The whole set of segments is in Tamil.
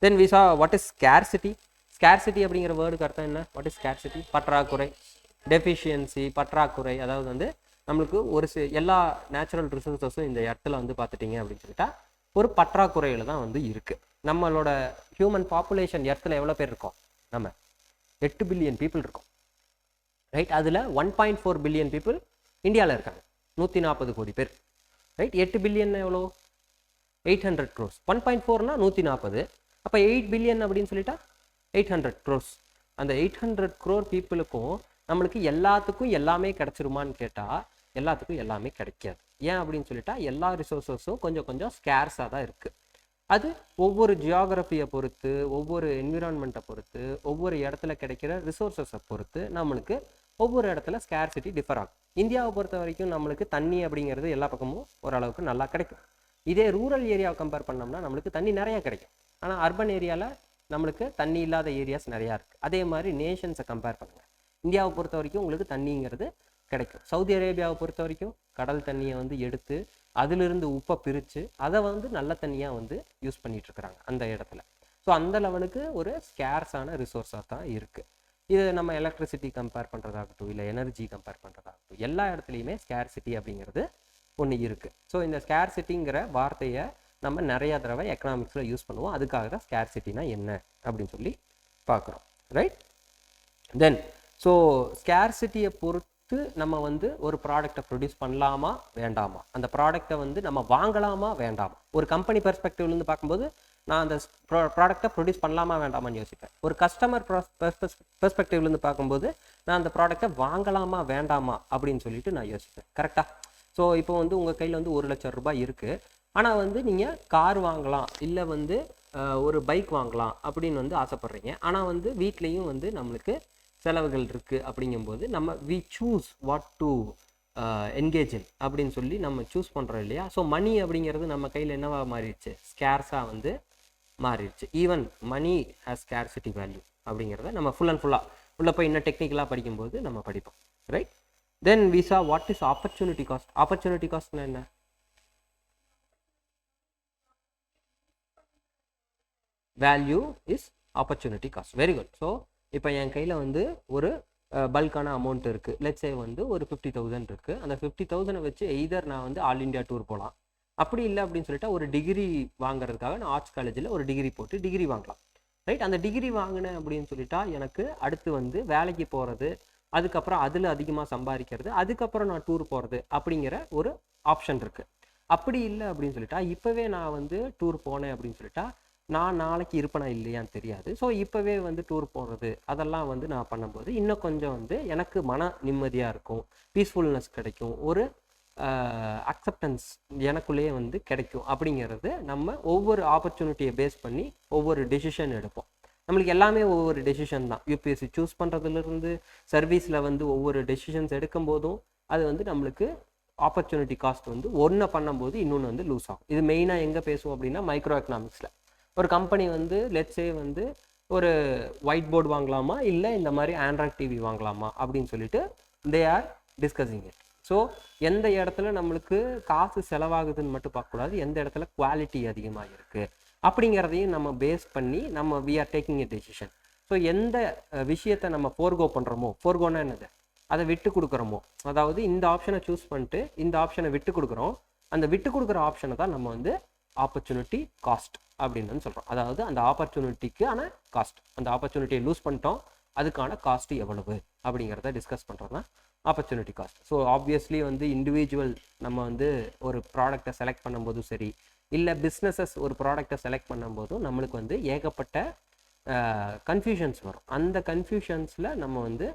Then we saw what is scarcity. Scarcity அப்படிங்கிற வேர்டுக்கு அர்த்தம் என்ன? What is scarcity? பற்றாக்குறை, டெஃபிஷியன்சி, பற்றாக்குறை. அதாவது வந்து நம்மளுக்கு ஒரு எல்லா நேச்சுரல் ரிசோர்ஸஸும் இந்த இடத்துல வந்து பார்த்துட்டிங்க அப்படின்னு சொல்லிட்டா ஒரு பற்றாக்குறையில் தான் வந்து இருக்குது. நம்மளோட ஹியூமன் பாப்புலேஷன் இடத்துல எவ்வளோ பேர் இருக்கோம்? நம்ம 8 பில்லியன் பீப்புள் இருக்கோம், ரைட்? அதில் 1.4 பில்லியன் பீப்புள் இந்தியாவில் இருக்காங்க, 140 கோடி பேர், ரைட்? 8 பில்லியன் எவ்வளோ? 800 crores. 1.4னா 140, அப்போ 8 பில்லியன் அப்படின்னு சொல்லிட்டா 800 crores. அந்த 800 crore பீப்புளுக்கும் நம்மளுக்கு எல்லாத்துக்கும் எல்லாமே கிடைச்சிருமான்னு கேட்டால் எல்லாத்துக்கும் எல்லாமே கிடைக்காது. ஏன் அப்படின்னு சொல்லிட்டா எல்லா ரிசோர்ஸஸும் கொஞ்சம் கொஞ்சம் ஸ்கேர்ஸாக தான் இருக்குது. அது ஒவ்வொரு ஜியாகிரபியை பொறுத்து, ஒவ்வொரு என்விரான்மெண்ட்டை பொறுத்து, ஒவ்வொரு இடத்துல கிடைக்கிற ரிசோர்ஸஸை பொறுத்து நம்மளுக்கு ஒவ்வொரு இடத்துல ஸ்கேர்சிட்டி டிஃபர் ஆகும். இந்தியாவை பொறுத்த வரைக்கும் நம்மளுக்கு தண்ணி அப்படிங்கிறது எல்லா பக்கமும் ஓரளவுக்கு நல்லா கிடைக்கும். இதே ரூரல் ஏரியாவை கம்பேர் பண்ணோம்னா நம்மளுக்கு தண்ணி நிறையா கிடைக்கும். ஆனால் அர்பன் ஏரியாவில் நம்மளுக்கு தண்ணி இல்லாத ஏரியாஸ் நிறையா இருக்குது. அதே மாதிரி நேஷன்ஸை கம்பேர் பண்ணுங்கள். இந்தியாவை பொறுத்த வரைக்கும் உங்களுக்கு தண்ணிங்கிறது கிடைக்கும். சவுதி அரேபியாவை பொறுத்த வரைக்கும் கடல் தண்ணியை வந்து எடுத்து அதிலிருந்து உப்பை பிரித்து அதை வந்து நல்ல தண்ணியாக வந்து யூஸ் பண்ணிட்டு இருக்கிறாங்க அந்த இடத்துல. ஸோ அந்த லெவலுக்கு ஒரு ஸ்கேர்ஸான ரிசோர்ஸாக தான் இருக்குது. இது நம்ம எலக்ட்ரிசிட்டி கம்பேர் பண்ணுறதாகட்டும், இல்லை எனர்ஜி கம்பேர் பண்ணுறதாகட்டும், எல்லா இடத்துலையுமே ஸ்கேர்சிட்டி அப்படிங்கிறது ஒன்று இருக்குது. ஸோ இந்த ஸ்கேர்சிட்டிங்கிற வார்த்தையை நம்ம நிறையா தடவை எக்கனாமிக்ஸில் யூஸ் பண்ணுவோம். அதுக்காக தான் ஸ்கேர்சிட்டினா என்ன அப்படின்னு சொல்லி பார்க்குறோம், ரைட்? தென் ஸோ ஸ்கேர்சிட்டியை பொறுத்து நம்ம வந்து ஒரு ப்ராடக்டை ப்ரொடியூஸ் பண்ணலாமா வேண்டாமா, அந்த ப்ராடக்டை வந்து நம்ம வாங்கலாமா வேண்டாமா. ஒரு கம்பெனி பெர்ஸ்பெக்டிவ்லேருந்து பார்க்கும்போது நான் அந்த ப்ராடக்டை ப்ரொடியூஸ் பண்ணலாமா வேண்டாமான்னு யோசிப்பேன். ஒரு கஸ்டமர் பெர்ஸ்பெக்டிவ்லேருந்து பார்க்கும்போது நான் அந்த ப்ராடக்டை வாங்கலாமா வேண்டாமா அப்படின்னு சொல்லிட்டு நான் யோசிப்பேன். கரெக்டாக? ஸோ இப்போ வந்து உங்கள் கையில் வந்து 1 லட்சம் ரூபாய் இருக்குது. ஆனால் வந்து நீங்கள் கார் வாங்கலாம், இல்லை வந்து ஒரு பைக் வாங்கலாம் அப்படின்னு வந்து ஆசைப்பட்றீங்க. ஆனால் வந்து வீட்லேயும் வந்து நம்மளுக்கு செலவுகள் இருக்குது. அப்படிங்கும்போது நம்ம we choose what to engage in அப்படின்னு சொல்லி நம்ம சூஸ் பண்ணுறோம் இல்லையா? ஸோ மணி அப்படிங்கிறது நம்ம கையில் என்னவா மாறிடுச்சு? ஸ்கேர்ஸாக வந்து மாறிடுச்சு. Even money has scarcity value அப்படிங்கிறத நம்ம ஃபுல்லாக உள்ள போய் இன்னும் டெக்னிக்கலாக படிக்கும்போது நம்ம படிப்போம், right? Then we saw what is opportunity cost. Opportunity காஸ்ட்னா என்ன? Value is opportunity cost. Very good. So இப்போ என் கையில் வந்து ஒரு பல்கான அமௌண்ட் இருக்குது. லெட்ஸே வந்து ஒரு 50,000 இருக்குது. அந்த 50,000 வச்சு எய்தர் நான் வந்து ஆல் இண்டியா டூர் போகலாம், அப்படி இல்லை அப்படின்னு சொல்லிட்டு ஒரு டிகிரி வாங்குறதுக்காக நான் ஆர்ட்ஸ் காலேஜில் ஒரு டிகிரி போட்டு டிகிரி வாங்கலாம், ரைட்? அந்த டிகிரி வாங்கினேன் அப்படின்னு சொல்லிட்டா எனக்கு அடுத்து வந்து வேலைக்கு போகிறது, அதுக்கப்புறம் அதில் அதிகமாக சம்பாதிக்கிறது, அதுக்கப்புறம் நான் டூர் போகிறது அப்படிங்கிற ஒரு ஆப்ஷன் இருக்குது. அப்படி இல்லை அப்படின்னு சொல்லிட்டா இப்போவே நான் வந்து டூர் போனேன் அப்படின்னு சொல்லிட்டா நான் நாளைக்கு இருப்பேனா இல்லையான்னு தெரியாது. ஸோ இப்போவே வந்து டூர் போகிறது அதெல்லாம் வந்து நான் பண்ணும்போது இன்னும் கொஞ்சம் வந்து எனக்கு மன நிம்மதியாக இருக்கும், பீஸ்ஃபுல்னஸ் கிடைக்கும், ஒரு அக்செப்டன்ஸ் எனக்குள்ளேயே வந்து கிடைக்கும். அப்படிங்கிறது நம்ம ஒவ்வொரு ஆப்பர்ச்சுனிட்டியை பேஸ் பண்ணி ஒவ்வொரு டெசிஷன் எடுப்போம். நம்மளுக்கு எல்லாமே ஒவ்வொரு டெசிஷன் தான். யூபிஎஸ்சி சூஸ் பண்ணுறதுலேருந்து சர்வீஸில் வந்து ஒவ்வொரு டெசிஷன்ஸ் எடுக்கும் போதும் அது வந்து நம்மளுக்கு ஆப்பர்ச்சுனிட்டி காஸ்ட் வந்து ஒன்றை பண்ணும்போது இன்னொன்று வந்து லூஸ் ஆகும். இது மெயினாக எங்கே பேசுவோம் அப்படின்னா மைக்ரோ எக்கனாமிக்ஸில். ஒரு கம்பெனி வந்து லெட்ஸே வந்து ஒரு ஒயிட் போர்டு வாங்கலாமா இல்லை இந்த மாதிரி ஆண்ட்ராய்ட் டிவி வாங்கலாமா அப்படின்னு சொல்லிட்டு they are discussing it. So எந்த இடத்துல நம்மளுக்கு காசு செலவாகுதுன்னு மட்டும் பார்க்கக்கூடாது, எந்த இடத்துல குவாலிட்டி அதிகமாக இருக்குது அப்படிங்கிறதையும் நம்ம பேஸ் பண்ணி நம்ம we are taking a decision. So எந்த விஷயத்தை நம்ம ஃபோர்கோ பண்ணுறோமோ, ஃபோர்கோன்னா என்னது? அதை விட்டு கொடுக்குறோமோ, அதாவது இந்த ஆப்ஷனை சூஸ் பண்ணிட்டு இந்த ஆப்ஷனை விட்டு கொடுக்குறோம், அந்த விட்டு கொடுக்குற ஆப்ஷனை தான் நம்ம வந்து ஆப்பர்ச்சுனிட்டி காஸ்ட் அப்படின்னு சொல்கிறோம். அதாவது அந்த ஆப்பர்ச்சுனிட்டிக்கான காஸ்ட், அந்த ஆப்பர்ச்சுனிட்டியை லூஸ் பண்ணிட்டோம், அதுக்கான காஸ்ட் எவ்வளவு அப்படிங்கிறத டிஸ்கஸ் பண்ணுறது தான் ஆப்பர்ச்சுனிட்டி காஸ்ட். ஸோ ஆப்வியஸ்லி வந்து இண்டிவிஜுவல் நம்ம வந்து ஒரு ப்ராடக்டை செலக்ட் பண்ணும்போதும் சரி, இல்லை பிஸ்னஸஸ் ஒரு ப்ராடக்டை செலக்ட் பண்ணும்போதும் நம்மளுக்கு வந்து ஏகப்பட்ட கன்ஃபியூஷன்ஸ் வரும். அந்த கன்ஃபியூஷன்ஸில் நம்ம வந்து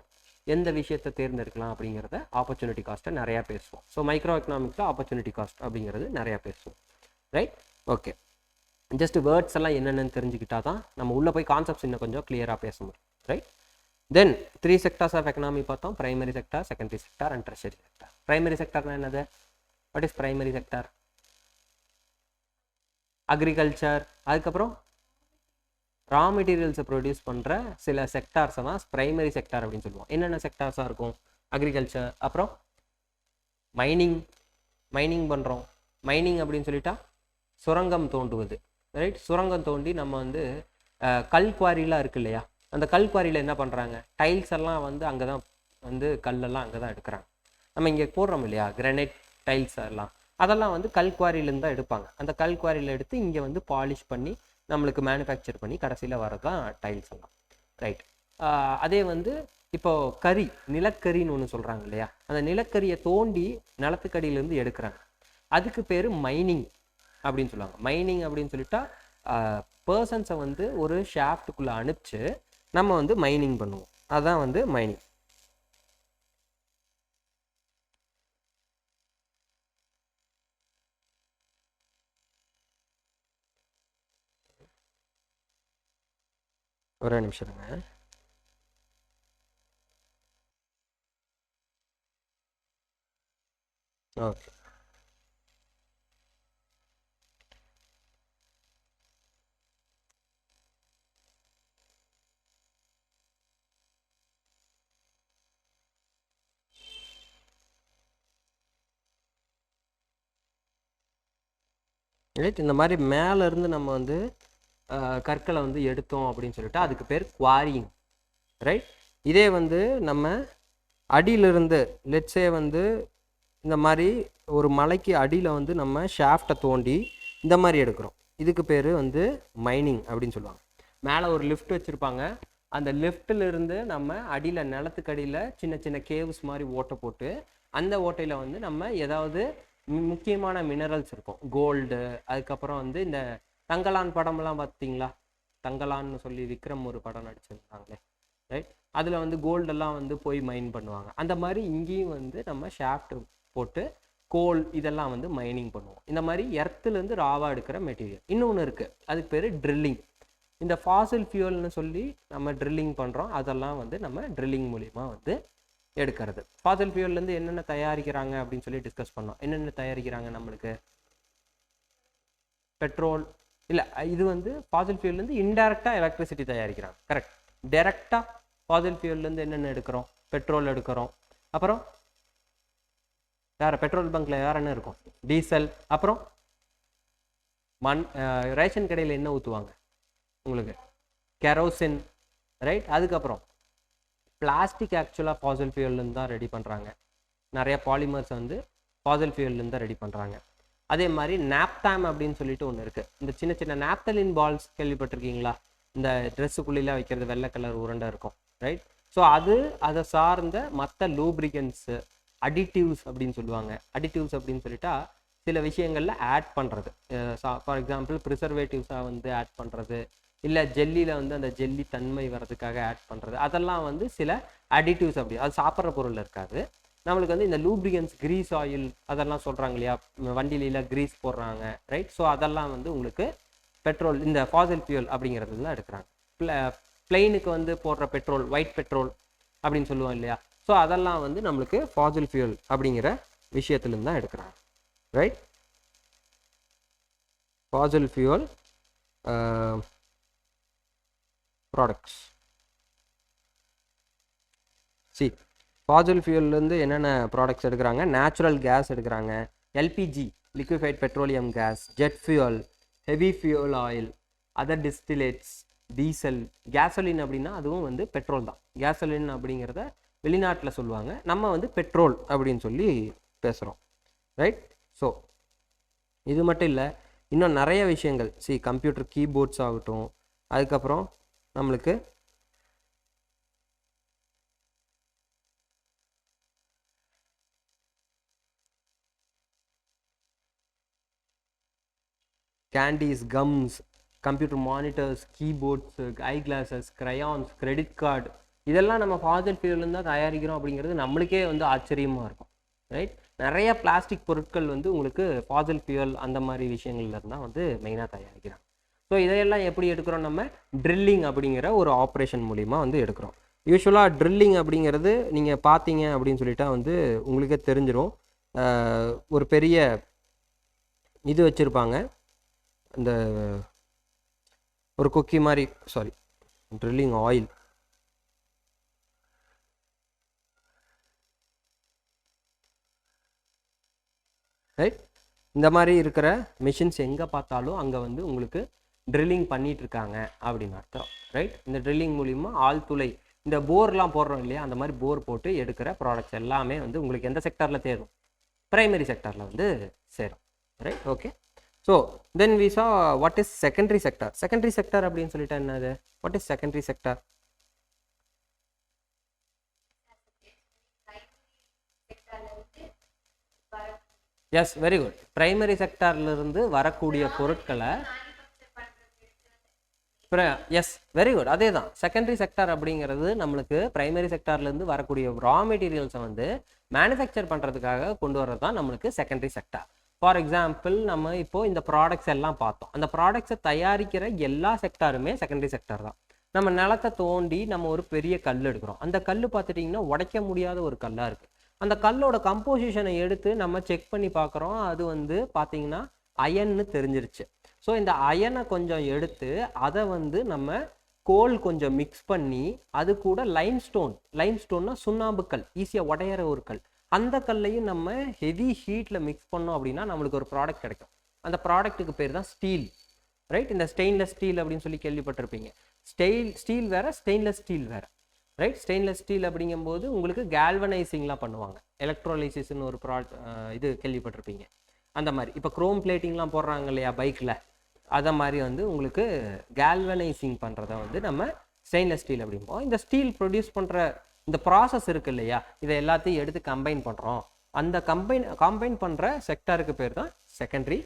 எந்த விஷயத்தை தேர்ந்தெடுக்கலாம் அப்படிங்கிறத ஆப்பர்ச்சுனிட்டி காஸ்ட்டை நிறையா பேசுவோம். ஸோ மைக்ரோ எக்கனாமிக்ஸில் ஆப்பர்ச்சுனிட்டி காஸ்ட் அப்படிங்கிறது நிறையா பேசுவோம், ரைட்? ஓகே, ஜஸ்ட் வேர்ட்ஸ் எல்லாம் என்னென்னு தெரிஞ்சுக்கிட்டா தான் நம்ம உள்ளே போய் கான்செப்ட்ஸ் இன்னும் கொஞ்சம் கிளியராக பேச முடியும், right? Then 3 sectors of economy பார்த்தோம். Primary sector, secondary sector and tertiary sector. Primary செக்டார்னா என்னது? What is primary sector? Agriculture, அதுக்கப்புறம் ரா மெட்டீரியல்ஸை ப்ரொடியூஸ் பண்ணுற சில செக்டார்ஸை தான் பிரைமரி செக்டார் அப்படின்னு சொல்லுவோம். என்னென்ன செக்டார்ஸாக இருக்கும்? அக்ரிகல்ச்சர், அப்புறம் மைனிங் பண்ணுறோம். மைனிங் அப்படின்னு சொல்லிட்டா சுரங்கம் தோண்டுவது, ரைட்? சுரங்கம் தோண்டி நம்ம வந்து கல் குவாரிலாம் இருக்கு இல்லையா, அந்த கல் குவாரியில் என்ன பண்ணுறாங்க, டைல்ஸ் எல்லாம் வந்து அங்கே தான் வந்து கல்லெல்லாம் அங்கே தான் எடுக்கிறாங்க. நம்ம இங்கே போடுறோம் இல்லையா கிரானைட் டைல்ஸ் எல்லாம், அதெல்லாம் வந்து கல் குவாரியிலேருந்து தான் எடுப்பாங்க. அந்த கல் குவாரியில் எடுத்து இங்கே வந்து பாலிஷ் பண்ணி நம்மளுக்கு மேனுஃபேக்சர் பண்ணி கடைசியில் வரது தான் டைல்ஸ் எல்லாம். ரைட். அதே வந்து இப்போ கறி, நிலக்கரின்னு ஒன்று சொல்கிறாங்க இல்லையா, அந்த நிலக்கரியை தோண்டி நிலத்துக்கடியிலேருந்து எடுக்கிறாங்க. அதுக்கு பேர் மைனிங் அப்படின்னு சொல்லுவாங்க. மைனிங் அப்படின்னு சொல்லிட்டா பர்சன்ஸை வந்து ஒரு ஷாஃப்ட்டுக்குள்ளே அனுப்பிச்சு நம்ம வந்து மைனிங் பண்ணுவோம். அதுதான் வந்து மைனிங். ஒரே நிமிஷம் இருங்க. ஓகே. ரைட். இந்த மாதிரி மேலேருந்து நம்ம வந்து கற்களை வந்து எடுத்தோம் அப்படின்னு சொல்லிட்டு அதுக்கு பேர் குவாரிங். ரைட். இதே வந்து நம்ம அடியிலிருந்து லெட்ஸே வந்து இந்த மாதிரி ஒரு மலைக்கு அடியில் வந்து நம்ம ஷாஃப்டை தோண்டி இந்த மாதிரி எடுக்கிறோம். இதுக்கு பேர் வந்து மைனிங் அப்படின்னு சொல்லுவாங்க. மேலே ஒரு லிஃப்ட் வச்சுருப்பாங்க. அந்த லிஃப்ட்டிலிருந்து நம்ம அடியில் நிலத்துக்கு அடியில் சின்ன சின்ன கேவ்ஸ் மாதிரி ஓட்டை போட்டு அந்த ஓட்டையில் வந்து நம்ம ஏதாவது முக்கியமான மினரல்ஸ் இருக்கும், கோல்டு, அதுக்கப்புறம் வந்து இந்த தங்கலான் படம்லாம் பார்த்தீங்களா, தங்கலான்னு சொல்லி விக்ரம் ஒரு படம் நடிச்சிருந்தாங்களே, ரைட். அதில் வந்து கோல்டெல்லாம் வந்து போய் மைன் பண்ணுவாங்க. அந்த மாதிரி இங்கேயும் வந்து நம்ம ஷாஃப்ட் போட்டு கோல் இதெல்லாம் வந்து மைனிங் பண்ணுவோம். இந்த மாதிரி எர்த்துலேருந்து ராவாக எடுக்கிற மெட்டீரியல். இன்னொன்று இருக்குது, அதுக்கு பேர் ட்ரில்லிங். இந்த ஃபாசில் ஃபியூல்னு சொல்லி நம்ம ட்ரில்லிங் பண்ணுறோம். அதெல்லாம் வந்து நம்ம ட்ரில்லிங் மூலிமா வந்து எடுக்கிறது. ஃபாசில் ஃபியூல்லேருந்து என்னென்ன தயாரிக்கிறாங்க அப்படின்னு சொல்லி டிஸ்கஸ் பண்ணோம். என்னென்ன தயாரிக்கிறாங்க, நம்மளுக்கு பெட்ரோல் இல்லை, இது வந்து ஃபாசில் ஃபியூல்லேருந்து இன்டெரக்டாக எலக்ட்ரிசிட்டி தயாரிக்கிறாங்க. கரெக்ட். டைரெக்டாக ஃபாசில் ஃபியூல்லேருந்து என்னென்ன எடுக்கிறோம், பெட்ரோல் எடுக்கிறோம். அப்புறம் வேறு பெட்ரோல் பங்க்கில் வேறு என்ன இருக்கும், டீசல். அப்புறம் ரேஷன் கடையில் என்ன ஊற்றுவாங்க உங்களுக்கு, கெரோசின். ரைட். அதுக்கப்புறம் பிளாஸ்டிக் ஆக்சுவலாக ஃபாசில் ஃபியூல்லேருந்து தான் ரெடி பண்ணுறாங்க. நிறைய பாலிமர்ஸ் வந்து ஃபாசில் ஃபியூல்லேருந்து தான் ரெடி பண்ணுறாங்க. அதே மாதிரி நாப்தாம் அப்படின்னு சொல்லிட்டு ஒன்று இருக்குது. இந்த சின்ன சின்ன நாப்தலின் பால்ஸ் கேள்விப்பட்டிருக்கீங்களா, இந்த ட்ரெஸ்ஸுக்குள்ளே வைக்கிறது, வெள்ளை கலர் உருண்டை இருக்கும். ரைட். ஸோ அதை சார்ந்த மற்ற லூப்ரிகன்ஸு, அடிட்டிவ்ஸ் அப்படின்னு சொல்லுவாங்க. அடிட்டிவ்ஸ் அப்படின்னு சொல்லிட்டா சில விஷயங்களில் ஆட் பண்ணுறது. ஃபார் எக்ஸாம்பிள் ப்ரிசர்வேட்டிவ்ஸாக வந்து ஆட் பண்ணுறது, இல்லை ஜெல்லியில் வந்து அந்த ஜெல்லி தன்மை வர்றதுக்காக ஆட் பண்ணுறது, அதெல்லாம் வந்து சில அடிட்டிவ்ஸ். அப்படி அது சாப்பிட்ற பொருள் இருக்காது. நம்மளுக்கு வந்து இந்த லூப்ரிகன்ஸ், கிரீஸ் ஆயில் அதெல்லாம் சொல்கிறாங்க இல்லையா, வண்டியில கிரீஸ் போடுறாங்க. ரைட். ஸோ அதெல்லாம் வந்து உங்களுக்கு பெட்ரோல், இந்த ஃபாசில் ஃபியூல் அப்படிங்கிறது தான் எடுக்கிறாங்க. பிளெயினுக்கு வந்து போடுற பெட்ரோல், ஒயிட் பெட்ரோல் அப்படின்னு சொல்லுவோம் இல்லையா, ஸோ அதெல்லாம் வந்து நம்மளுக்கு ஃபாசில் ஃபியூல் அப்படிங்கிற விஷயத்துலேருந்து தான் எடுக்கிறாங்க. ரைட். Fossil fuel products. சி, ஃபாசில் ஃபியூல்லேருந்து என்னென்ன ப்ராடக்ட்ஸ் எடுக்கிறாங்க, நேச்சுரல் கேஸ் எடுக்கிறாங்க, LPG, liquefied petroleum gas, jet fuel, heavy fuel oil, other distillates, diesel. Gasoline அப்படின்னா அதுவும் வந்து பெட்ரோல் தான். கேசோலின் அப்படிங்கிறத வெளிநாட்டில் சொல்லுவாங்க, நம்ம வந்து பெட்ரோல் அப்படின்னு சொல்லி பேசுகிறோம். ரைட். ஸோ இது மட்டும் இல்லை, இன்னும் நிறைய விஷயங்கள். சி, கம்ப்யூட்டர் கீபோர்ட்ஸ் ஆகட்டும், அதுக்கப்புறம் நம்மளுக்கு candies, gums, computer monitors, keyboards, eye glasses, crayons, credit card, இதெல்லாம் நம்ம ஃபாசில் ஃபியூல்லேருந்து தான் தயாரிக்கிறோம் அப்படிங்கிறது நம்மளுக்கே வந்து ஆச்சரியமாக இருக்கும். ரைட். நிறைய பிளாஸ்டிக் பொருட்கள் வந்து உங்களுக்கு ஃபாசில் ஃபியூல் அந்த மாதிரி விஷயங்கள்லேருந்து தான் வந்து மெயினாக தயாரிக்கிறாங்க. ஸோ இதையெல்லாம் எப்படி எடுக்கிறோம், நம்ம ட்ரில்லிங் அப்படிங்கிற ஒரு ஆப்ரேஷன் மூலிமா வந்து எடுக்கிறோம். யூஸ்வலாக ட்ரில்லிங் அப்படிங்கிறது நீங்கள் பார்த்தீங்க அப்படின்னு சொல்லிட்டா வந்து உங்களுக்கே தெரிஞ்சிடும். ஒரு பெரிய இது வச்சுருப்பாங்க, இந்த ஒரு குக்கி மாதிரி, சாரி, ட்ரில்லிங் ஆயில். ரைட். இந்த மாதிரி இருக்கிற மிஷின்ஸ் எங்கே பார்த்தாலும் அங்கே வந்து உங்களுக்கு ட்ரில்லிங் பண்ணிட்டு இருக்காங்க அப்படின்னு அர்த்தம், ரைட்? இந்த ட்ரில்லிங் மூலிமா ஆழ்துளை, இந்த போர்லாம் போடுறோம் இல்லையா, அந்த மாதிரி போர் போட்டு எடுக்கிற ப்ராடக்ட்ஸ் எல்லாமே வந்து உங்களுக்கு எந்த செக்டாரில் தேரும்? பிரைமரி செக்டாரில் வந்து சேரும், right? Okay. So then we saw what is secondary sector. Secondary sector அப்படின்னு சொல்லிட்டா என்னது? What is secondary sector? Yes, very good. Primary செக்டார்லேருந்து வரக்கூடிய பொருட்களை, எஸ் வெரி குட், அதே தான். செகண்டரி செக்டார் அப்படிங்கிறது நம்மளுக்கு பிரைமரி செக்டார்லேருந்து வரக்கூடிய ரா மெட்டீரியல்ஸை வந்து மேனுஃபேக்சர் பண்ணுறதுக்காக கொண்டு வர்றது தான் நம்மளுக்கு செகண்டரி செக்டார். ஃபார் எக்ஸாம்பிள், நம்ம இப்போ இந்த ப்ராடக்ட்ஸ் எல்லாம் பார்த்தோம். அந்த ப்ராடக்ட்ஸை தயாரிக்கிற எல்லா செக்டாருமே செகண்டரி செக்டார் தான். நம்ம நிலத்தை தோண்டி நம்ம ஒரு பெரிய கல் எடுக்கிறோம். அந்த கல் பார்த்துட்டிங்கன்னா உடைக்க முடியாத ஒரு கல்லாக இருக்குது. அந்த கல்லோட கம்போசிஷனை எடுத்து நம்ம செக் பண்ணி பார்க்குறோம். அது வந்து பார்த்தீங்கன்னா அயன்னு தெரிஞ்சிருச்சு. ஸோ இந்த அயனை கொஞ்சம் எடுத்து அதை வந்து நம்ம கோல் கொஞ்சம் மிக்ஸ் பண்ணி அது கூட லைம்ஸ்டோன்னா சுண்ணாம்பு கல், ஈஸியாக உடையிற ஒரு கல், அந்த கல்லையும் நம்ம ஹெவி ஹீட்டில் மிக்ஸ் பண்ணோம் அப்படின்னா நம்மளுக்கு ஒரு ப்ராடக்ட் கிடைக்கும். அந்த ப்ராடக்ட்டுக்கு பேர் தான் ஸ்டீல், ரைட்? இந்த ஸ்டெயின்லெஸ் ஸ்டீல் அப்படின்னு சொல்லி கேள்விப்பட்டிருப்பீங்க. ஸ்டீல் வேற, ஸ்டெயின்லெஸ் ஸ்டீல் வேற, ரைட்? ஸ்டெயின்லெஸ் ஸ்டீல் அப்படிங்கும்போது உங்களுக்கு கேல்வனைசிங்லாம் பண்ணுவாங்க. எலக்ட்ரோலைசிஸ்ன்னு ஒரு இது கேள்விப்பட்டிருப்பீங்க. அந்த மாதிரி இப்போ குரோம் பிளேட்டிங்லாம் போடுறாங்க இல்லையா பைக்கில், அதை மாதிரி வந்து உங்களுக்கு கேல்வனைசிங் பண்ணுறத வந்து நம்ம ஸ்டெயின்லெஸ் ஸ்டீல் அப்படிம்போம். இந்த ஸ்டீல் ப்ரொடியூஸ் பண்ணுற இந்த ப்ராசஸ் இருக்கு இல்லையா, இதை எல்லாத்தையும் எடுத்து கம்பைன் பண்ணுறோம். அந்த கம்பைன் பண்ணுற செக்டாருக்கு பேர் தான் secondary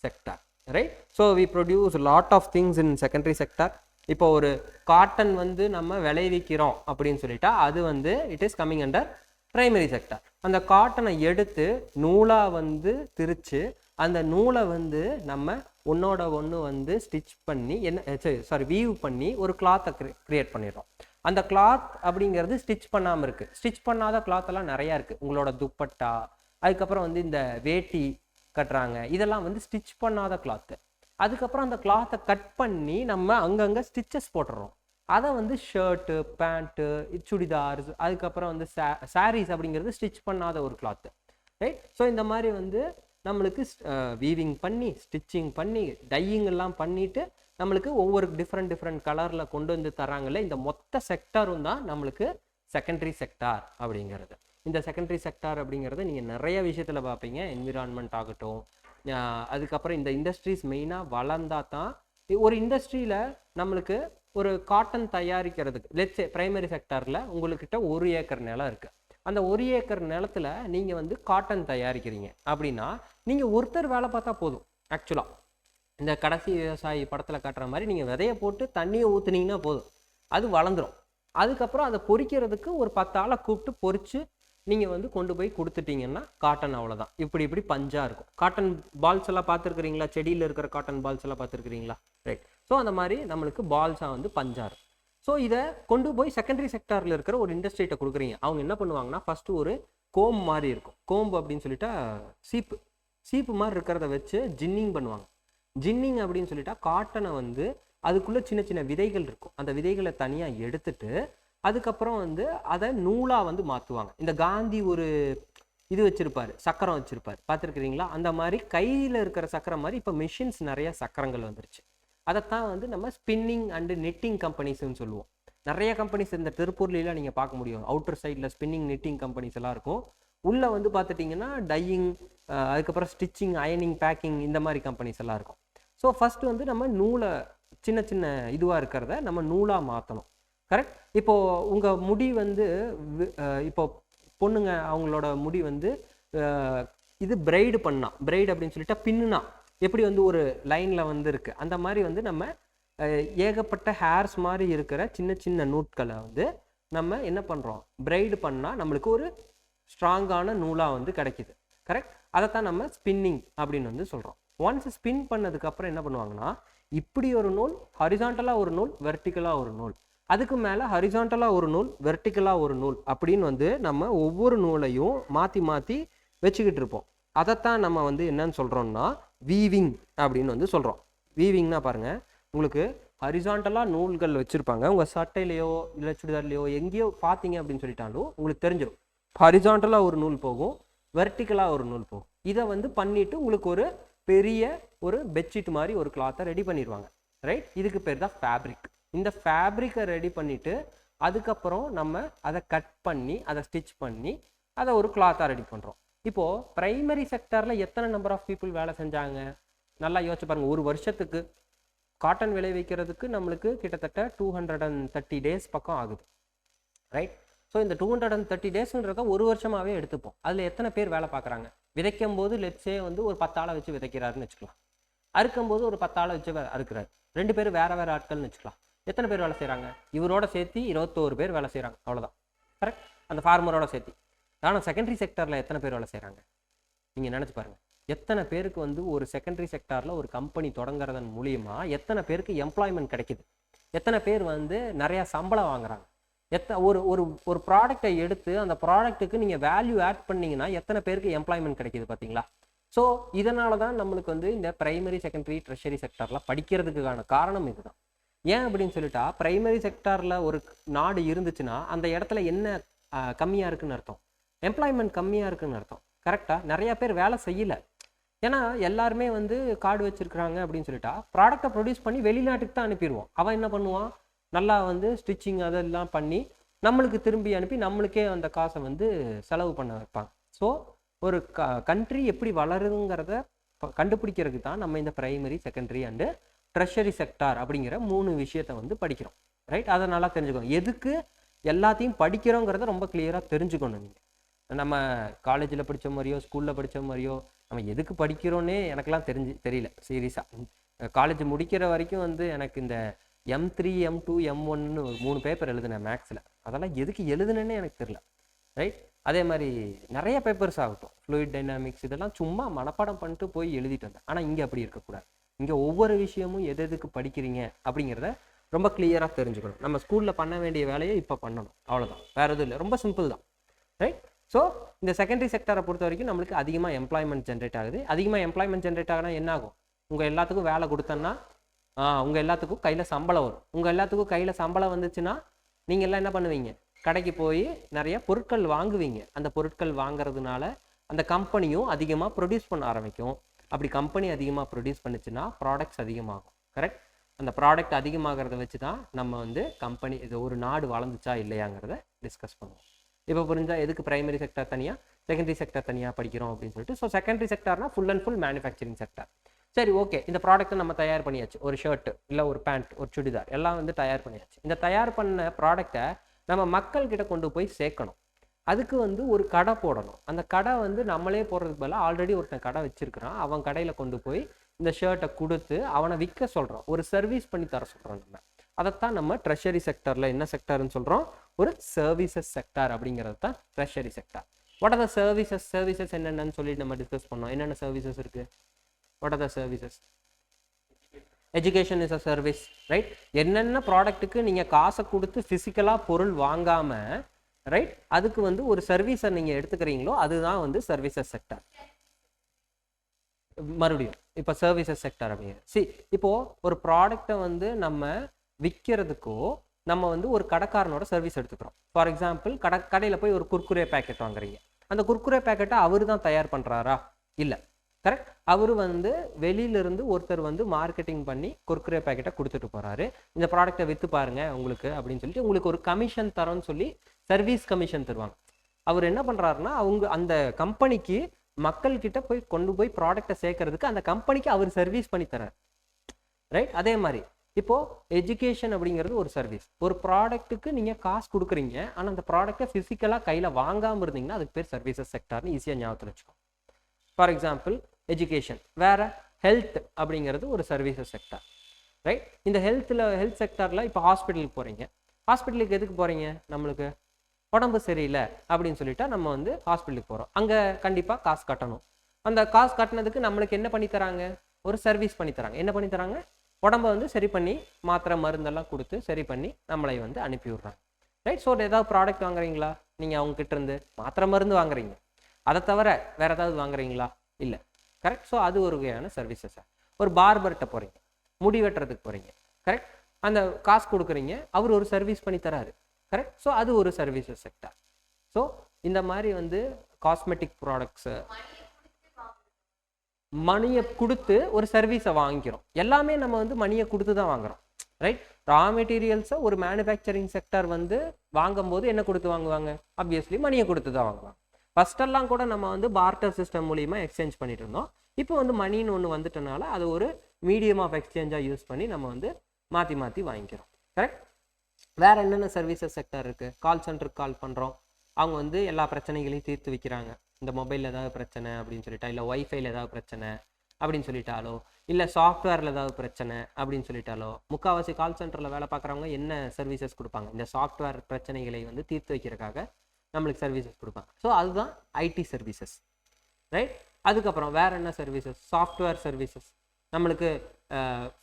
sector, right? So we produce lot of things in secondary sector. இப்போ ஒரு காட்டன் வந்து நம்ம விளைவிக்கிறோம் அப்படின்னு சொல்லிட்டா அது வந்து it is coming under primary sector. அந்த காட்டனை எடுத்து நூலாக வந்து திரிச்சு அந்த நூலை வந்து நம்ம ஒன்னோட ஒன்று வந்து ஸ்டிச் பண்ணி வீவ் பண்ணி ஒரு கிளாத்தை கிரியேட் பண்ணிடுறோம். அந்த கிளாத் அப்படிங்கிறது ஸ்டிச் பண்ணாமல் இருக்குது. ஸ்டிச் பண்ணாத கிளாத்தெல்லாம் நிறையா இருக்குது. உங்களோட துப்பட்டா, அதுக்கப்புறம் வந்து இந்த வேட்டி கட்டுறாங்க, இதெல்லாம் வந்து ஸ்டிச் பண்ணாத கிளாத்து. அதுக்கப்புறம் அந்த கிளாத்தை கட் பண்ணி நம்ம அங்கங்கே ஸ்டிச்சஸ் போட்டுறோம். அதை வந்து ஷர்ட்டு, பேண்ட்டு, சுடிதார்ஸ், அதுக்கப்புறம் வந்து சாரீஸ் அப்படிங்கிறது ஸ்டிச் பண்ணாத ஒரு கிளாத்து, ரைட்? ஸோ இந்த மாதிரி வந்து நம்மளுக்கு வீவிங் பண்ணி, ஸ்டிச்சிங் பண்ணி, டையிங் எல்லாம் பண்ணிட்டு நம்மளுக்கு ஒவ்வொரு டிஃப்ரெண்ட் கலரில் கொண்டு வந்து தராங்கல்ல, இந்த மொத்த செக்டாரும் தான் நம்மளுக்கு செகண்டரி செக்டார் அப்படிங்கிறது. இந்த செகண்டரி செக்டார் அப்படிங்கிறத நீங்கள் நிறைய விஷயத்தில் பார்ப்பீங்க. என்விரான்மெண்ட் ஆகட்டும், அதுக்கப்புறம் இந்த இண்டஸ்ட்ரீஸ் மெயினாக வளர்ந்தா தான் ஒரு இண்டஸ்ட்ரியில் நம்மளுக்கு ஒரு காட்டன் தயாரிக்கிறதுக்கு, லெட்ஸ் பிரைமரி செக்டாரில் உங்கள்கிட்ட 1 ஏக்கர் நிலம் இருக்குது. அந்த 1 ஏக்கர் நிலத்தில் நீங்கள் வந்து காட்டன் தயாரிக்கிறீங்க அப்படின்னா நீங்கள் ஒருத்தர் வேலை பார்த்தா போதும். ஆக்சுவலாக இந்த கடைசி விவசாயி படத்தில் காட்டுற மாதிரி நீங்கள் விதையை போட்டு தண்ணியை ஊற்றுனீங்கன்னா போதும், அது வளர்ந்துடும். அதுக்கப்புறம் அதை பொறிக்கிறதுக்கு ஒரு 10 ஆளை கூப்பிட்டு பொறிச்சு நீங்கள் வந்து கொண்டு போய் கொடுத்துட்டீங்கன்னா காட்டன் அவ்வளோதான். இப்படி பஞ்சாக இருக்கும். காட்டன் பால்ஸ் எல்லாம் பார்த்துருக்குறீங்களா? செடியில் இருக்கிற காட்டன் பால்ஸ் எல்லாம் பார்த்துருக்குறீங்களா? ரைட். ஸோ அந்த மாதிரி நம்மளுக்கு பால்ஸாக வந்து பஞ்சாக இருக்கும். ஸோ இதை கொண்டு போய் செகண்டரி செக்டாரில் இருக்கிற ஒரு இண்டஸ்ட்ரியிட்ட கொடுக்குறீங்க. அவங்க என்ன பண்ணுவாங்கன்னா ஃபஸ்ட்டு ஒரு கோம்பு மாதிரி இருக்கும். கோம்பு அப்படின்னு சொல்லிட்டா சீப்பு மாதிரி இருக்கிறத வச்சு ஜின்னிங் பண்ணுவாங்க. ஜின்னிங் அப்படின்னு சொல்லிட்டா காட்டனை வந்து அதுக்குள்ளே சின்ன சின்ன விதைகள் இருக்கும். அந்த விதைகளை தனியாக எடுத்துட்டு அதுக்கப்புறம் வந்து அதை நூலாக வந்து மாற்றுவாங்க. இந்த காந்தி ஒரு இது வச்சுருப்பார், சக்கரம் வச்சுருப்பார், பார்த்துருக்குறீங்களா? அந்த மாதிரி கையில் இருக்கிற சக்கரம் மாதிரி இப்போ மிஷின்ஸ் நிறைய சக்கரங்கள் வந்துருச்சு. அதைத்தான் வந்து நம்ம ஸ்பின்னிங் அண்டு நெட்டிங் கம்பெனிஸ்ன்னு சொல்லுவோம். நிறைய கம்பெனிஸ் இந்த திருப்பூர்லாம் நீங்கள் பார்க்க முடியும். அவுட்டர் சைடில் ஸ்பின்னிங் நெட்டிங் கம்பெனிஸ் எல்லாம் இருக்கும். உள்ளே வந்து பார்த்துட்டிங்கன்னா டையிங், அதுக்கப்புறம் ஸ்டிச்சிங், அயனிங், பேக்கிங், இந்த மாதிரி கம்பெனிஸ் எல்லாம் இருக்கும். ஸோ ஃபஸ்ட்டு வந்து நம்ம நூலை சின்ன சின்ன இதுவாக இருக்கிறத நம்ம நூலாக மாற்றணும். கரெக்ட். இப்போது உங்கள் முடி வந்து இப்போ பொண்ணுங்க அவங்களோட முடி வந்து இது பிரைடு பண்ணா, பிரைடு அப்படின்னு சொல்லிட்டா பின்னுனா எப்படி வந்து ஒரு லைனில் வந்து இருக்குது, அந்த மாதிரி வந்து நம்ம ஏகப்பட்ட ஹேர்ஸ் மாதிரி இருக்கிற சின்ன சின்ன நூட்களை வந்து நம்ம என்ன பண்ணுறோம், பிரைடு பண்ணால் நம்மளுக்கு ஒரு ஸ்ட்ராங்கான நூலாக வந்து கிடைக்கிது. கரெக்ட். அதைத்தான் நம்ம ஸ்பின்னிங் அப்படின்னு வந்து சொல்கிறோம். ஒன்ஸ் ஸ்பின் பண்ணதுக்கப்புறம் என்ன பண்ணுவாங்கன்னா இப்படி ஒரு நூல், ஹரிசாண்டலாக ஒரு நூல், வெர்டிக்கலாக ஒரு நூல், அதுக்கு மேலே ஹரிசாண்டலாக ஒரு நூல், வெர்டிக்கலாக ஒரு நூல் அப்படின்னு வந்து நம்ம ஒவ்வொரு நூலையும் மாற்றி மாற்றி வச்சுக்கிட்டு இருப்போம். அதைத்தான் நம்ம வந்து என்னன்னு சொல்கிறோம்னா வீவிங் அப்படின்னு வந்து சொல்கிறோம். வீவிங்னா பாருங்கள், உங்களுக்கு ஹரிசாண்டலாக நூல்கள் வச்சுருப்பாங்க. உங்கள் சட்டையிலையோ இல்லை சுடிதார்லையோ எங்கேயோ பார்த்தீங்க அப்படின்னு சொல்லிட்டாலும் உங்களுக்கு தெரிஞ்சிடும். ஹரிசாண்டலாக ஒரு நூல் போகும், வெர்டிக்கலாக ஒரு நூல் போகும். இதை வந்து பண்ணிவிட்டு உங்களுக்கு ஒரு பெரிய ஒரு பெட்ஷீட் மாதிரி ஒரு கிளாத்தை ரெடி பண்ணிடுவாங்க. ரைட்? இதுக்கு பேர் தான் ஃபேப்ரிக். இந்த ஃபேப்ரிக்கை ரெடி பண்ணிவிட்டு அதுக்கப்புறம் நம்ம அதை கட் பண்ணி அதை ஸ்டிச் பண்ணி அதை ஒரு கிளாத்தாக ரெடி பண்ணுறோம். இப்போது ப்ரைமரி செக்டாரில் எத்தனை நம்பர் ஆஃப் பீப்புள் வேலை செஞ்சாங்க நல்லா யோசிச்சு பாருங்கள். ஒரு வருஷத்துக்கு காட்டன் விளைவிக்கிறதுக்கு நம்மளுக்கு கிட்டத்தட்ட 230 days பக்கம் ஆகுது, ரைட்? ஸோ இந்த 230 daysன்றத ஒரு வருஷமாகவே எடுத்துப்போம். அதில் எத்தனை பேர் வேலை பார்க்குறாங்க? விதைக்கும் போது லெட்ஸே வந்து ஒரு 10 ஆளை வச்சு விதைக்கிறாருன்னு வச்சுக்கலாம். அறுக்கும்போது ஒரு 10 ஆளை வச்சு அறுக்கிறாரு. 2 பேர் வேறு ஆட்கள்னு வச்சுக்கலாம். எத்தனை பேர் வேலை செய்கிறாங்க? இவரோட சேர்த்து 21 பேர் வேலை செய்கிறாங்க, அவ்வளோதான். கரெக்ட்? அந்த ஃபார்மரோட சேர்த்து. ஆனால் செகண்டரி செக்டரில் எத்தனை பேர் வேலை செய்கிறாங்க நீங்கள் நினச்சி பாருங்கள். எத்தனை பேருக்கு வந்து ஒரு செகண்டரி செக்டாரில் ஒரு கம்பெனி தொடங்குறதன் மூலியமாக எத்தனை பேருக்கு எம்ப்ளாய்மெண்ட் கிடைக்குது? எத்தனை பேர் வந்து நிறையா சம்பளம் வாங்குறாங்க? ஒரு ஒரு ஒரு ப்ராடக்டை எடுத்து அந்த ப்ராடக்ட்டுக்கு நீங்கள் வேல்யூ ஆட் பண்ணிங்கன்னா எத்தனை பேருக்கு எம்ப்ளாய்மெண்ட் கிடைக்குது பார்த்தீங்களா? ஸோ இதனால தான் நம்மளுக்கு வந்து இந்த ப்ரைமரி செகண்டரி ட்ரெஷரி செக்டார்லாம் படிக்கிறதுக்கான காரணம் இதுதான். ஏன் அப்படின்னு சொல்லிட்டா, ப்ரைமரி செக்டாரில் ஒரு நாடு இருந்துச்சுன்னா அந்த இடத்துல என்ன கம்மியாக இருக்குன்னு அர்த்தம்? எம்ப்ளாய்மெண்ட் கம்மியாக இருக்குன்னு அர்த்தம். கரெக்டாக? நிறையா பேர் வேலை செய்யலை. ஏன்னா எல்லாருமே வந்து கார்டு வச்சுருக்குறாங்க அப்படின்னு சொல்லிட்டா ப்ராடக்டை ப்ரொடியூஸ் பண்ணி வெளிநாட்டுக்கு தான் அனுப்பிடுவோம். அவன் என்ன பண்ணுவான்? நல்லா வந்து ஸ்டிச்சிங் அதெல்லாம் பண்ணி நம்மளுக்கு திரும்பி அனுப்பி நம்மளுக்கே அந்த காசை வந்து செலவு பண்ண வைப்பாங்க. ஸோ ஒரு கண்ட்ரி எப்படி வளருங்கிறத கண்டுபிடிக்கிறதுக்கு தான் நம்ம இந்த primary secondary and treasury sector அப்படிங்கிற 3 விஷயத்தை வந்து படிக்கிறோம், ரைட்? அதை நல்லா தெரிஞ்சுக்கணும். எதுக்கு எல்லாத்தையும் படிக்கிறோங்கிறத ரொம்ப கிளியராக தெரிஞ்சுக்கணும். நீங்கள் நம்ம காலேஜில் படித்த மாதிரியோ ஸ்கூலில் படித்த மாதிரியோ நம்ம எதுக்கு படிக்கிறோன்னே எனக்கெல்லாம் தெரியல சீரியஸாக. காலேஜ் முடிக்கிற வரைக்கும் வந்து எனக்கு இந்த M3 M2 M1ன்னு ஒரு 3 பேப்பர் எழுதினேன் மேக்ஸில். அதெல்லாம் எதுக்கு எழுதுனேன்னு எனக்கு தெரியல, ரைட்? அதே மாதிரி நிறைய பேப்பர்ஸ் ஆகட்டும், ஃப்ளூயிட் டைனாமிக்ஸ், இதெல்லாம் சும்மா மனப்பாடம் பண்ணிட்டு போய் எழுதிட்டு வந்தேன். ஆனால் இங்கே அப்படி இருக்கக்கூடாது. இங்கே ஒவ்வொரு விஷயமும் எதுக்கு படிக்கிறீங்க அப்படிங்கிறத ரொம்ப கிளியராக தெரிஞ்சுக்கணும். நம்ம ஸ்கூலில் பண்ண வேண்டிய வேலையை இப்போ பண்ணணும், அவ்வளோதான். வேறு எதுவும் இல்லை, ரொம்ப சிம்பிள் தான், ரைட்? ஸோ இந்த செகண்டரி செக்டரை பொறுத்த வரைக்கும் நம்மளுக்கு அதிகமாக எம்ப்ளாய்மெண்ட் ஜென்ரேட் ஆகுது. அதிகமாக எம்ப்ளாய்மெண்ட் ஜென்ரேட் ஆகினா என்ன ஆகும்? உங்கள் எல்லாத்துக்கும் வேலை கொடுத்தோன்னா உங்கள் எல்லாத்துக்கும் கையில் சம்பளம் வரும். உங்கள் எல்லாத்துக்கும் கையில் சம்பளம் வந்துச்சுன்னா நீங்கள் எல்லாம் என்ன பண்ணுவீங்க? கடைக்கு போய் நிறைய பொருட்கள் வாங்குவீங்க. அந்த பொருட்கள் வாங்குறதுனால அந்த கம்பெனியும் அதிகமாக ப்ரொடியூஸ் பண்ண ஆரம்பிக்கும். அப்படி கம்பெனி அதிகமாக ப்ரொடியூஸ் பண்ணுச்சுன்னா ப்ராடக்ட்ஸ் அதிகமாகும், கரெக்ட்? அந்த ப்ராடக்ட் அதிகமாகிறத வச்சு தான் நம்ம வந்து கம்பெனி இது ஒரு நாடு வளர்ந்துச்சா இல்லையாங்கிறத டிஸ்கஸ் பண்ணுவோம். இப்போ புரிஞ்சால் எதுக்கு ப்ரைமரி செக்டர் தனியாக செகண்டரி செக்டர் தனியாக படிக்கிறோம் அப்படின்னு சொல்லிட்டு. ஸோ செகண்டரி செக்டர்னா full and full manufacturing sector. சரி, ஓகே, இந்த ப்ராடக்ட்டை நம்ம தயார் பண்ணியாச்சு. ஒரு ஷர்ட்டு இல்லை ஒரு பேண்ட் ஒரு சுடிதார் எல்லாம் வந்து தயார் பண்ணியாச்சு. இந்த தயார் பண்ண ப்ராடக்டை நம்ம மக்கள்கிட்ட கொண்டு போய் சேர்க்கணும். அதுக்கு வந்து ஒரு கடை போடணும். அந்த கடை வந்து நம்மளே போடுறதுக்கு பதிலாக ஆல்ரெடி ஒருத்தன் கடை வச்சிருக்கிறான். அவன் கடையில் கொண்டு போய் இந்த ஷர்ட்டை கொடுத்து அவனை விற்க சொல்கிறோம், ஒரு சர்வீஸ் பண்ணி தர சொல்கிறோம். நம்ம அதைத்தான் நம்ம ட்ரெஷரி செக்டரில் என்ன செக்டர்னு சொல்கிறோம்? ஒரு சர்வீசஸ் செக்டார் அப்படிங்கிறது தான் treasury sector. What are the services என்னென்னு சொல்லி நம்ம டிஸ்கஸ் பண்ணோம். என்னென்ன சர்வீசஸ் இருக்குது? What are the services? Education is a service, right? என்னென்ன ப்ராடக்ட்டுக்கு நீங்கள் காசை கொடுத்து ஃபிசிக்கலாக பொருள் வாங்காமல், ரைட், அதுக்கு வந்து ஒரு சர்வீஸை நீங்கள் எடுத்துக்கிறீங்களோ அதுதான் வந்து சர்வீசஸ் செக்டார். மறுபடியும் இப்போ சர்வீசஸ் செக்டார் அப்படிங்கிறது இப்போது ஒரு ப்ராடக்டை வந்து நம்ம விற்கிறதுக்கோ நம்ம வந்து ஒரு கடைக்காரனோட சர்வீஸ் எடுத்துக்கிறோம். ஃபார் எக்ஸாம்பிள் கடையில் போய் ஒரு குர்குரே பேக்கெட் வாங்குறீங்க. அந்த குர்குரே பேக்கெட்டை அவர் தான் தயார் பண்ணுறாரா? இல்லை, கரெக்ட்? அவர் வந்து வெளியிலிருந்து ஒருத்தர் வந்து மார்க்கெட்டிங் பண்ணி குர்குரே பேக்கெட்டை கொடுத்துட்டு போகிறாரு. இந்த ப்ராடக்டை விற்று பாருங்க உங்களுக்கு அப்படின்னு சொல்லிட்டு உங்களுக்கு ஒரு கமிஷன் தரோன்னு சொல்லி சர்வீஸ் கமிஷன் தருவாங்க. அவர் என்ன பண்ணுறாருன்னா அவங்க அந்த கம்பெனிக்கு மக்கள்கிட்ட போய் கொண்டு போய் ப்ராடக்டை சேர்க்கறதுக்கு அந்த கம்பெனிக்கு அவர் சர்வீஸ் பண்ணி தரார், ரைட்? அதே மாதிரி இப்போது எஜுகேஷன் அப்படிங்கிறது ஒரு சர்வீஸ். ஒரு ப்ராடக்ட்டுக்கு நீங்கள் காசு கொடுக்குறீங்க, ஆனால் அந்த ப்ராடக்டை ஃபிசிக்கலாக கையில் வாங்காமல் இருந்தீங்கன்னா அதுக்கு பேர் சர்வீசஸ் செக்டார்னு ஈஸியாக ஞாபகத்தில் வச்சுக்கோங்க. For example education. வேற ஹெல்த் அப்படிங்கிறது ஒரு சர்வீசஸ் செக்டார், ரைட்? இந்த ஹெல்த் செக்டாரில் இப்போ ஹாஸ்பிட்டலுக்கு போகிறீங்க. ஹாஸ்பிட்டலுக்கு எதுக்கு போகிறீங்க? நம்மளுக்கு உடம்பு சரியில்லை அப்படின்னு சொல்லிட்டா நம்ம வந்து ஹாஸ்பிட்டலுக்கு போகிறோம். அங்கே கண்டிப்பாக காசு கட்டணும். அந்த காசு கட்டினதுக்கு நம்மளுக்கு என்ன பண்ணி தராங்க? ஒரு சர்வீஸ் பண்ணி தராங்க. என்ன பண்ணி தராங்க? உடம்பை வந்து சரி பண்ணி மாத்திரை மருந்தெல்லாம் கொடுத்து சரி பண்ணி நம்மளை வந்து அனுப்பி விட்றாங்க, ரைட்? ஸோ ஏதாவது ப்ராடக்ட் வாங்குறீங்களா? நீங்கள் அவங்க கிட்ட இருந்து மாத்திரை மருந்து வாங்குறீங்க, அதை தவிர வேற ஏதாவது வாங்குறீங்களா? இல்லை, கரெக்ட்? ஸோ அது ஒரு வகையான சர்வீசஸ். ஒரு பார்பர்கிட்ட போகிறீங்க, முடி வெட்டுறதுக்கு போகிறீங்க, கரெக்ட்? அந்த காசு கொடுக்குறீங்க, அவர் ஒரு சர்வீஸ் பண்ணி தராரு, கரெக்ட்? ஸோ அது ஒரு சர்வீசஸ் செக்டார். ஸோ இந்த மாதிரி வந்து காஸ்மெட்டிக் ப்ராடக்ட்ஸு மணியை கொடுத்து ஒரு சர்வீஸை வாங்கிக்கிறோம். எல்லாமே நம்ம வந்து மணியை கொடுத்து தான் வாங்குறோம், ரைட்? ரா மெட்டீரியல்ஸை ஒரு மேனுஃபேக்சரிங் செக்டர் வந்து வாங்கும்போது என்ன கொடுத்து வாங்குவாங்க? ஆப்வியஸ்லி மணியை கொடுத்து தான் வாங்குவாங்க. ஃபர்ஸ்டெல்லாம் கூட நம்ம வந்து பார்ட்டர் சிஸ்டம் மூலியமாக எக்ஸ்சேஞ்ச் பண்ணிட்டு இருந்தோம். இப்போ வந்து மணின்னு ஒன்று வந்துட்டனால அது ஒரு மீடியம் ஆஃப் எக்ஸ்சேஞ்சாக யூஸ் பண்ணி நம்ம வந்து மாற்றி மாற்றி வாங்கிக்கிறோம், கரெக்ட்? வேறு என்னென்ன சர்வீசஸ் செக்டர் இருக்குது? கால் சென்டருக்கு கால் பண்ணுறோம், அவங்க வந்து எல்லா பிரச்சனைகளையும் தீர்த்து வைக்கிறாங்க. இந்த மொபைலில் ஏதாவது பிரச்சனை அப்படின்னு சொல்லிட்டா, இல்லை ஒய்ஃபைல ஏதாவது பிரச்சனை அப்படின்னு சொல்லிட்டாலோ, இல்லை சாஃப்ட்வேரில் ஏதாவது பிரச்சனை அப்படின்னு சொல்லிட்டாலோ, முக்கால்வாசி கால் சென்டரில் வேலை பார்க்குறவங்க என்ன சர்வீசஸ் கொடுப்பாங்க? இந்த சாஃப்ட்வேர் பிரச்சனைகளை வந்து தீர்த்து வைக்கிறதுக்காக நம்மளுக்கு சர்வீசஸ் கொடுப்பாங்க. ஸோ அதுதான் ஐடி சர்வீசஸ், ரைட்? அதுக்கப்புறம் வேறு என்ன சர்வீசஸ்? Software services. நம்மளுக்கு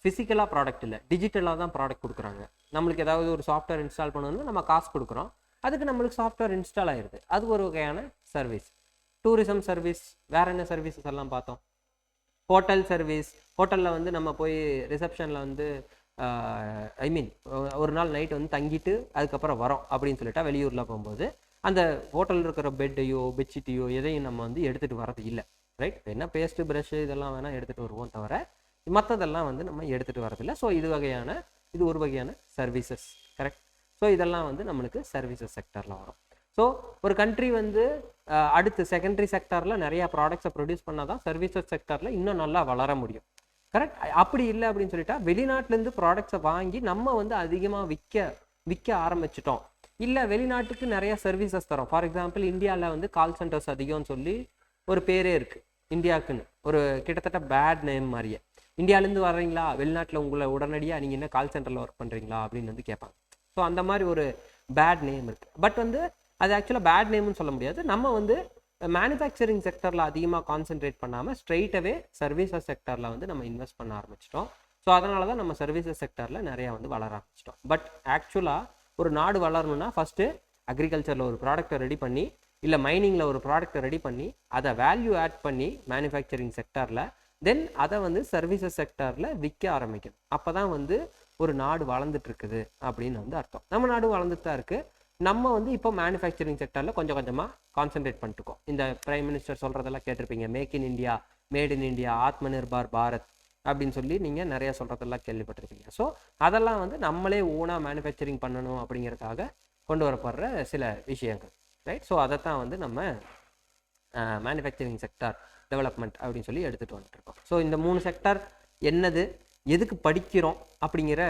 ஃபிசிக்கலாக ப்ராடக்ட் இல்லை, டிஜிட்டலாக தான் ப்ராடக்ட் கொடுக்குறாங்க. நம்மளுக்கு ஏதாவது ஒரு சாஃப்ட்வேர் இன்ஸ்டால் பண்ணணும்னா நம்ம காசு கொடுக்குறோம், அதுக்கு நம்மளுக்கு சாஃப்ட்வேர் இன்ஸ்டால் ஆயிடுது, அது ஒரு வகையான சர்வீஸ். Tourism service. வேறு என்ன சர்வீசஸ் எல்லாம் பார்த்தோம்? Hotel service. ஹோட்டலில் வந்து நம்ம போய் ரிசப்ஷனில் வந்து ஐ மீன் ஒரு நாள் நைட் வந்து தங்கிட்டு அதுக்கப்புறம் வரோம் அப்படின்னு சொல்லிட்டா, வெளியூரில் போகும்போது அந்த ஹோட்டலில் இருக்கிற பெட்டையோ பெட்ஷீட்டையோ எதையும் நம்ம வந்து எடுத்துகிட்டு வரது இல்லை, ரைட்? என்ன பேஸ்ட்டு ப்ரஷ்ஷு இதெல்லாம் வேணால் எடுத்துகிட்டு வருவோம், தவிர மற்றதெல்லாம் வந்து நம்ம எடுத்துகிட்டு வரதில்லை. ஸோ இது ஒரு வகையான சர்வீசஸ், கரெக்ட்? ஸோ இதெல்லாம் வந்து நம்மளுக்கு சர்வீசஸ் செக்டரில் வரும். ஸோ ஒரு கண்ட்ரி வந்து அடுத்து செகண்டரி செக்டரில் நிறையா ப்ராடக்ட்ஸை ப்ரொடியூஸ் பண்ணால் தான் சர்வீசஸ் செக்டரில் இன்னும் நல்லா வளர முடியும், கரெக்ட்? அப்படி இல்லை அப்படின்னு சொல்லிட்டா, வெளிநாட்டிலேருந்து ப்ராடக்ட்ஸை வாங்கி நம்ம வந்து அதிகமாக விற்க ஆரம்பிச்சிட்டோம். இல்லை வெளிநாட்டுக்கு நிறையா சர்வீசஸ் தரோம். ஃபார் எக்ஸாம்பிள் இந்தியாவில் வந்து கால் சென்டர்ஸ் அதிகம்னு சொல்லி ஒரு பேரே இருக்குது இந்தியாவுக்குன்னு, ஒரு கிட்டத்தட்ட பேட் நேம் மாதிரியே. இந்தியாவிலேருந்து வர்றீங்களா, வெளிநாட்டில் உங்களை உடனடியாக நீங்கள் என்ன கால் சென்டரில் ஒர்க் பண்ணுறீங்களா அப்படின்னு வந்து கேட்பாங்க. ஸோ அந்த மாதிரி ஒரு பேட் நேம் இருக்குது. பட் வந்து அது ஆக்சுவலாக பேட் நேம்னு சொல்ல முடியாது. நம்ம வந்து மேனுஃபேக்சரிங் செக்டரில் அதிகமாக கான்சென்ட்ரேட் பண்ணாமல் ஸ்ட்ரெயிட்டாகவே சர்வீசஸ் செக்டரில் வந்து நம்ம இன்வெஸ்ட் பண்ண ஆரம்பிச்சிட்டோம். ஸோ அதனால தான் நம்ம சர்வீசஸ் செக்டரில் நிறையா வந்து வளர ஆரம்பிச்சிட்டோம். பட் ஆக்சுவலாக ஒரு நாடு வளரணும்னா ஃபஸ்ட்டு அக்ரிகல்ச்சரில் ஒரு ப்ராடக்டை ரெடி பண்ணி, இல்லை மைனிங்கில் ஒரு ப்ராடக்டை ரெடி பண்ணி அதை வேல்யூ ஆட் பண்ணி மேனுஃபேக்சரிங் செக்டரில், தென் அதை வந்து சர்வீசஸ் செக்டரில் விற்க ஆரம்பிக்கணும். அப்போ தான் வந்து ஒரு நாடு வளர்ந்துட்டு இருக்குது அப்படின்னு வந்து அர்த்தம். நம்ம நாடு வளர்ந்துட்டு தான் இருக்குது. நம்ம வந்து இப்போ மேனுஃபேக்சரிங் செக்டரில் கொஞ்சம் கொஞ்சமாக கான்சென்ட்ரேட் பண்ணிட்டுருக்கோம். இந்த பிரைம் மினிஸ்டர் சொல்கிறதெல்லாம் கேட்டிருப்பீங்க, make in India, made in India, Atma Nirbhar Bharat அப்படின்னு சொல்லி நீங்கள் நிறைய சொல்கிறதெல்லாம் கேள்விப்பட்டிருப்பீங்க. ஸோ அதெல்லாம் வந்து நம்மளே ஓனாக மேனுஃபேக்சரிங் பண்ணணும் அப்படிங்கிறதுக்காக கொண்டு வரப்படுற சில விஷயங்கள், ரைட்? ஸோ அதைத்தான் வந்து நம்ம மேனுஃபேக்சரிங் செக்டார் டெவலப்மெண்ட் அப்படின்னு சொல்லி எடுத்துகிட்டு வந்துட்டுருக்கோம். ஸோ இந்த 3 செக்டார் என்னது, எதுக்கு படிக்கிறோம் அப்படிங்கிற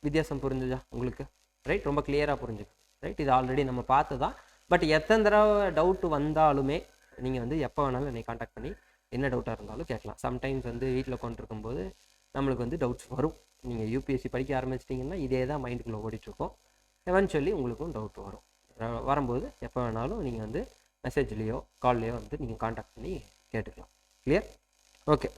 வித்தியாசம் புரிஞ்சுதா உங்களுக்கு? ரைட்? ரொம்ப கிளியராக புரிஞ்சுது, ரைட்? இது ஆல்ரெடி நம்ம பார்த்து தான். பட் எத்தனை தடவை டவுட் வந்தாலுமே நீங்கள் வந்து எப்போ வேணாலும் என்னை காண்டாக்ட் பண்ணி என்ன டவுட்டாக இருந்தாலும் கேட்கலாம். சம்டைம்ஸ் வந்து வீட்டில் உட்காந்துருக்கும்போது நம்மளுக்கு வந்து டவுட்ஸ் வரும். நீங்கள் யூபிஎஸ்சி படிக்க ஆரம்பிச்சிட்டிங்கன்னா இதே தான் மைண்டுக்குள்ளே ஓடிட்டுருக்கோம். எவென்ச்சுவலி உங்களுக்கும் டவுட் வரும். வரும்போது எப்போ வேணாலும் நீங்கள் வந்து மெசேஜ்லேயோ கால்லையோ வந்து நீங்கள் காண்டாக்ட் பண்ணி கேட்டுக்கலாம். கிளியர்? ஓகே.